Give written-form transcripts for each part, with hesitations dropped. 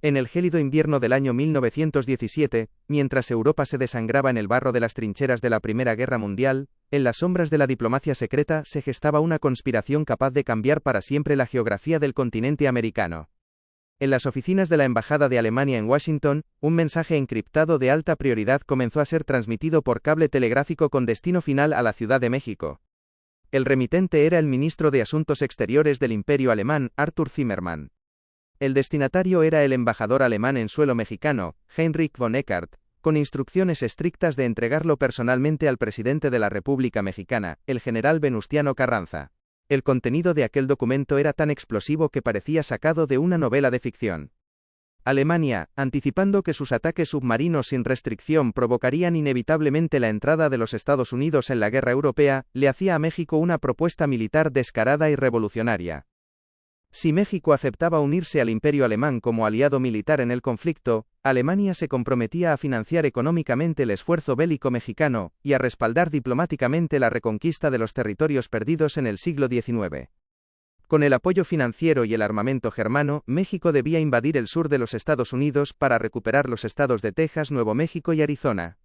En el gélido invierno del año 1917, mientras Europa se desangraba en el barro de las trincheras de la Primera Guerra Mundial, en las sombras de la diplomacia secreta se gestaba una conspiración capaz de cambiar para siempre la geografía del continente americano. En las oficinas de la Embajada de Alemania en Washington, un mensaje encriptado de alta prioridad comenzó a ser transmitido por cable telegráfico con destino final a la Ciudad de México. El remitente era el ministro de Asuntos Exteriores del Imperio Alemán, Arthur Zimmermann. El destinatario era el embajador alemán en suelo mexicano, Heinrich von Eckart, con instrucciones estrictas de entregarlo personalmente al presidente de la República Mexicana, el general Venustiano Carranza. El contenido de aquel documento era tan explosivo que parecía sacado de una novela de ficción. Alemania, anticipando que sus ataques submarinos sin restricción provocarían inevitablemente la entrada de los Estados Unidos en la guerra europea, le hacía a México una propuesta militar descarada y revolucionaria. Si México aceptaba unirse al Imperio Alemán como aliado militar en el conflicto, Alemania se comprometía a financiar económicamente el esfuerzo bélico mexicano, y a respaldar diplomáticamente la reconquista de los territorios perdidos en el siglo XIX. Con el apoyo financiero y el armamento germano, México debía invadir el sur de los Estados Unidos para recuperar los estados de Texas, Nuevo México y Arizona.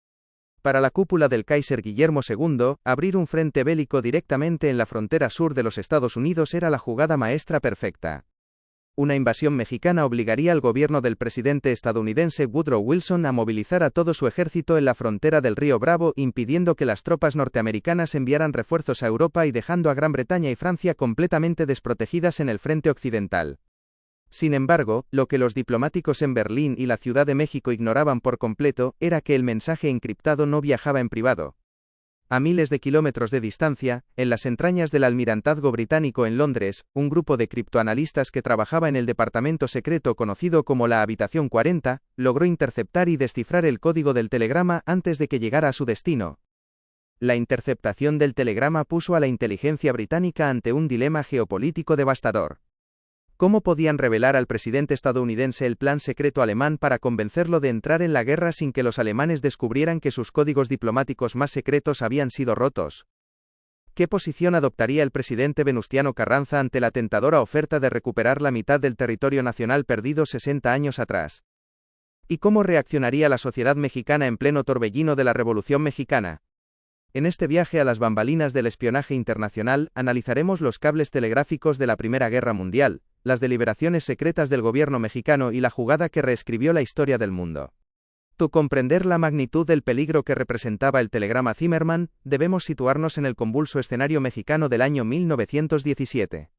Para la cúpula del Kaiser Guillermo II, abrir un frente bélico directamente en la frontera sur de los Estados Unidos era la jugada maestra perfecta. Una invasión mexicana obligaría al gobierno del presidente estadounidense Woodrow Wilson a movilizar a todo su ejército en la frontera del río Bravo, impidiendo que las tropas norteamericanas enviaran refuerzos a Europa y dejando a Gran Bretaña y Francia completamente desprotegidas en el frente occidental. Sin embargo, lo que los diplomáticos en Berlín y la Ciudad de México ignoraban por completo era que el mensaje encriptado no viajaba en privado. A miles de kilómetros de distancia, en las entrañas del almirantazgo británico en Londres, un grupo de criptoanalistas que trabajaba en el departamento secreto conocido como la Habitación 40, logró interceptar y descifrar el código del telegrama antes de que llegara a su destino. La interceptación del telegrama puso a la inteligencia británica ante un dilema geopolítico devastador. ¿Cómo podían revelar al presidente estadounidense el plan secreto alemán para convencerlo de entrar en la guerra sin que los alemanes descubrieran que sus códigos diplomáticos más secretos habían sido rotos? ¿Qué posición adoptaría el presidente Venustiano Carranza ante la tentadora oferta de recuperar la mitad del territorio nacional perdido 60 años atrás? ¿Y cómo reaccionaría la sociedad mexicana en pleno torbellino de la Revolución Mexicana? En este viaje a las bambalinas del espionaje internacional, analizaremos los cables telegráficos de la Primera Guerra Mundial, las deliberaciones secretas del gobierno mexicano y la jugada que reescribió la historia del mundo. Para comprender la magnitud del peligro que representaba el telegrama Zimmermann, debemos situarnos en el convulso escenario mexicano del año 1917.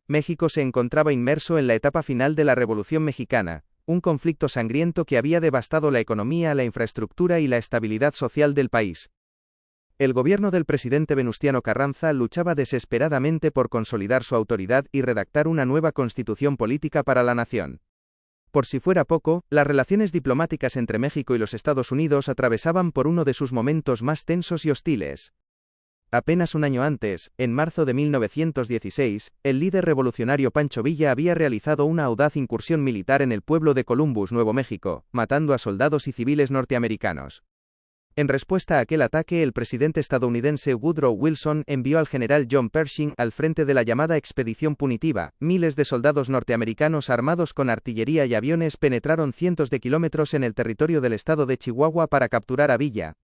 México se encontraba inmerso en la etapa final de la Revolución Mexicana, un conflicto sangriento que había devastado la economía, la infraestructura y la estabilidad social del país. El gobierno del presidente Venustiano Carranza luchaba desesperadamente por consolidar su autoridad y redactar una nueva constitución política para la nación. Por si fuera poco, las relaciones diplomáticas entre México y los Estados Unidos atravesaban por uno de sus momentos más tensos y hostiles. Apenas un año antes, en marzo de 1916, el líder revolucionario Pancho Villa había realizado una audaz incursión militar en el pueblo de Columbus, Nuevo México, matando a soldados y civiles norteamericanos. En respuesta a aquel ataque, el presidente estadounidense Woodrow Wilson envió al general John Pershing al frente de la llamada Expedición Punitiva. Miles de soldados norteamericanos armados con artillería y aviones penetraron cientos de kilómetros en el territorio del estado de Chihuahua para capturar a Villa.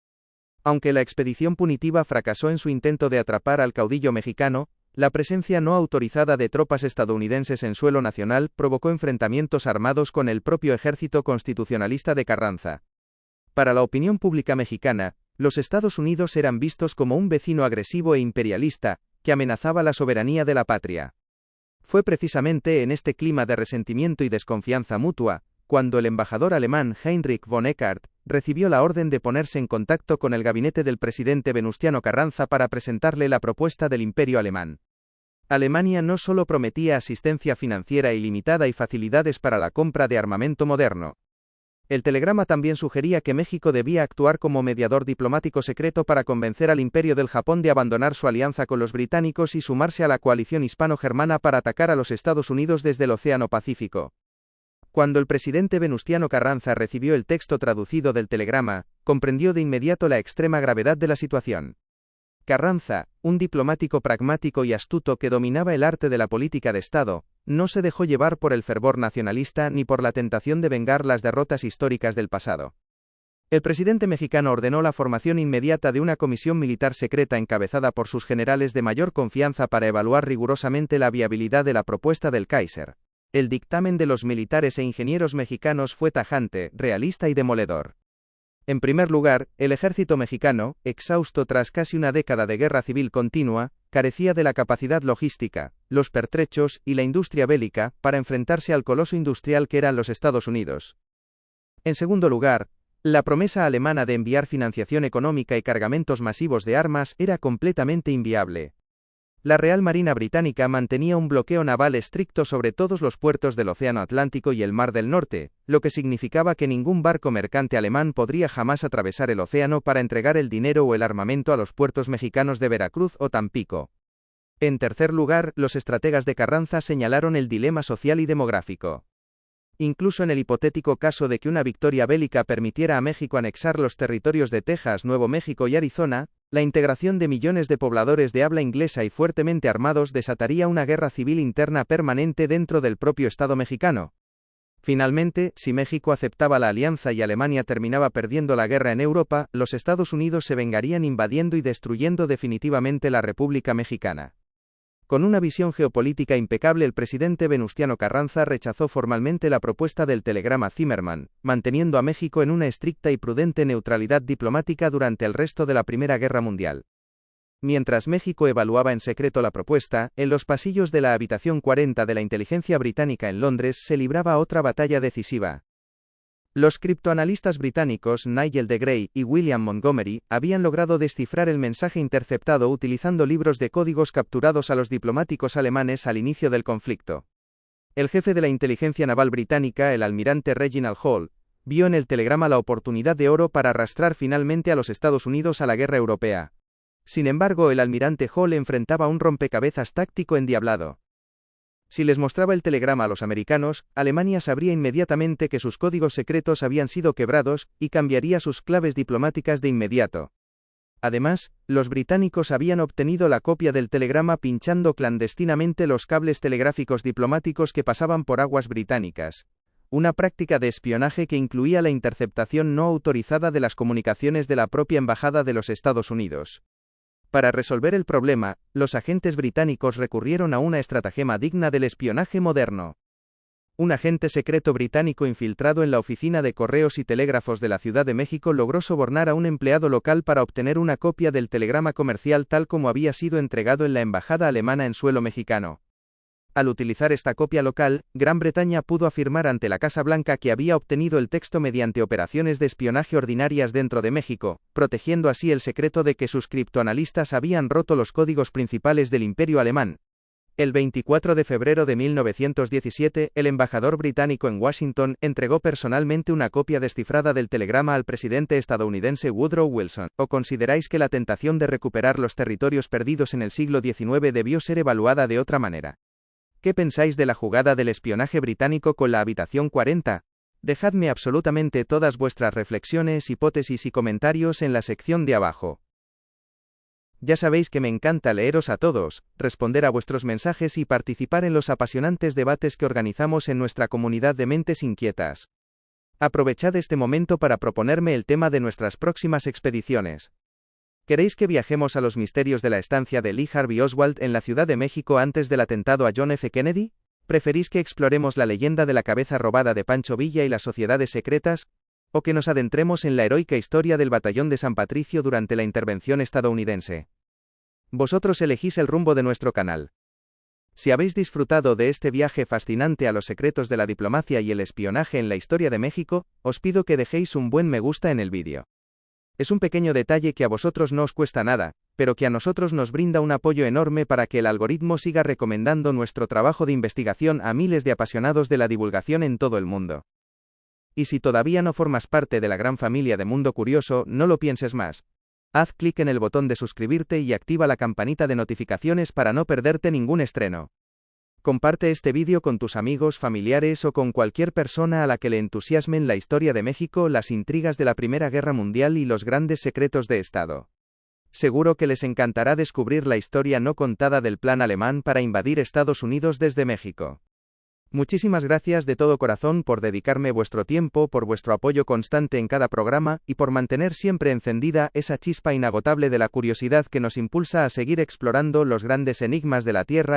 Aunque la Expedición Punitiva fracasó en su intento de atrapar al caudillo mexicano, la presencia no autorizada de tropas estadounidenses en suelo nacional provocó enfrentamientos armados con el propio ejército constitucionalista de Carranza. Para la opinión pública mexicana, los Estados Unidos eran vistos como un vecino agresivo e imperialista, que amenazaba la soberanía de la patria. Fue precisamente en este clima de resentimiento y desconfianza mutua, cuando el embajador alemán Heinrich von Eckart recibió la orden de ponerse en contacto con el gabinete del presidente Venustiano Carranza para presentarle la propuesta del Imperio Alemán. Alemania no solo prometía asistencia financiera ilimitada y facilidades para la compra de armamento moderno. El telegrama también sugería que México debía actuar como mediador diplomático secreto para convencer al Imperio del Japón de abandonar su alianza con los británicos y sumarse a la coalición hispano-germana para atacar a los Estados Unidos desde el Océano Pacífico. Cuando el presidente Venustiano Carranza recibió el texto traducido del telegrama, comprendió de inmediato la extrema gravedad de la situación. Carranza, un diplomático pragmático y astuto que dominaba el arte de la política de Estado, no se dejó llevar por el fervor nacionalista ni por la tentación de vengar las derrotas históricas del pasado. El presidente mexicano ordenó la formación inmediata de una comisión militar secreta encabezada por sus generales de mayor confianza para evaluar rigurosamente la viabilidad de la propuesta del Kaiser. El dictamen de los militares e ingenieros mexicanos fue tajante, realista y demoledor. En primer lugar, el ejército mexicano, exhausto tras casi una década de guerra civil continua, carecía de la capacidad logística, los pertrechos y la industria bélica para enfrentarse al coloso industrial que eran los Estados Unidos. En segundo lugar, la promesa alemana de enviar financiación económica y cargamentos masivos de armas era completamente inviable. La Real Marina Británica mantenía un bloqueo naval estricto sobre todos los puertos del Océano Atlántico y el Mar del Norte, lo que significaba que ningún barco mercante alemán podría jamás atravesar el océano para entregar el dinero o el armamento a los puertos mexicanos de Veracruz o Tampico. En tercer lugar, los estrategas de Carranza señalaron el dilema social y demográfico. Incluso en el hipotético caso de que una victoria bélica permitiera a México anexar los territorios de Texas, Nuevo México y Arizona, la integración de millones de pobladores de habla inglesa y fuertemente armados desataría una guerra civil interna permanente dentro del propio Estado mexicano. Finalmente, si México aceptaba la alianza y Alemania terminaba perdiendo la guerra en Europa, los Estados Unidos se vengarían invadiendo y destruyendo definitivamente la República Mexicana. Con una visión geopolítica impecable, el presidente Venustiano Carranza rechazó formalmente la propuesta del telegrama Zimmermann, manteniendo a México en una estricta y prudente neutralidad diplomática durante el resto de la Primera Guerra Mundial. Mientras México evaluaba en secreto la propuesta, en los pasillos de la habitación 40 de la inteligencia británica en Londres se libraba otra batalla decisiva. Los criptoanalistas británicos Nigel de Grey y William Montgomery habían logrado descifrar el mensaje interceptado utilizando libros de códigos capturados a los diplomáticos alemanes al inicio del conflicto. El jefe de la inteligencia naval británica, el almirante Reginald Hall, vio en el telegrama la oportunidad de oro para arrastrar finalmente a los Estados Unidos a la guerra europea. Sin embargo, el almirante Hall enfrentaba un rompecabezas táctico endiablado. Si les mostraba el telegrama a los americanos, Alemania sabría inmediatamente que sus códigos secretos habían sido quebrados, y cambiaría sus claves diplomáticas de inmediato. Además, los británicos habían obtenido la copia del telegrama pinchando clandestinamente los cables telegráficos diplomáticos que pasaban por aguas británicas, una práctica de espionaje que incluía la interceptación no autorizada de las comunicaciones de la propia Embajada de los Estados Unidos. Para resolver el problema, los agentes británicos recurrieron a una estratagema digna del espionaje moderno. Un agente secreto británico infiltrado en la oficina de correos y telégrafos de la Ciudad de México logró sobornar a un empleado local para obtener una copia del telegrama comercial tal como había sido entregado en la embajada alemana en suelo mexicano. Al utilizar esta copia local, Gran Bretaña pudo afirmar ante la Casa Blanca que había obtenido el texto mediante operaciones de espionaje ordinarias dentro de México, protegiendo así el secreto de que sus criptoanalistas habían roto los códigos principales del Imperio alemán. El 24 de febrero de 1917, el embajador británico en Washington entregó personalmente una copia descifrada del telegrama al presidente estadounidense Woodrow Wilson. ¿O consideráis que la tentación de recuperar los territorios perdidos en el siglo XIX debió ser evaluada de otra manera? ¿Qué pensáis de la jugada del espionaje británico con la habitación 40? Dejadme absolutamente todas vuestras reflexiones, hipótesis y comentarios en la sección de abajo. Ya sabéis que me encanta leeros a todos, responder a vuestros mensajes y participar en los apasionantes debates que organizamos en nuestra comunidad de mentes inquietas. Aprovechad este momento para proponerme el tema de nuestras próximas expediciones. ¿Queréis que viajemos a los misterios de la estancia de Lee Harvey Oswald en la Ciudad de México antes del atentado a John F. Kennedy? ¿Preferís que exploremos la leyenda de la cabeza robada de Pancho Villa y las sociedades secretas? ¿O que nos adentremos en la heroica historia del Batallón de San Patricio durante la intervención estadounidense? Vosotros elegís el rumbo de nuestro canal. Si habéis disfrutado de este viaje fascinante a los secretos de la diplomacia y el espionaje en la historia de México, os pido que dejéis un buen me gusta en el vídeo. Es un pequeño detalle que a vosotros no os cuesta nada, pero que a nosotros nos brinda un apoyo enorme para que el algoritmo siga recomendando nuestro trabajo de investigación a miles de apasionados de la divulgación en todo el mundo. Y si todavía no formas parte de la gran familia de Mundo Curioso, no lo pienses más. Haz clic en el botón de suscribirte y activa la campanita de notificaciones para no perderte ningún estreno. Comparte este vídeo con tus amigos, familiares o con cualquier persona a la que le entusiasmen la historia de México, las intrigas de la Primera Guerra Mundial y los grandes secretos de Estado. Seguro que les encantará descubrir la historia no contada del plan alemán para invadir Estados Unidos desde México. Muchísimas gracias de todo corazón por dedicarme vuestro tiempo, por vuestro apoyo constante en cada programa, y por mantener siempre encendida esa chispa inagotable de la curiosidad que nos impulsa a seguir explorando los grandes enigmas de la Tierra.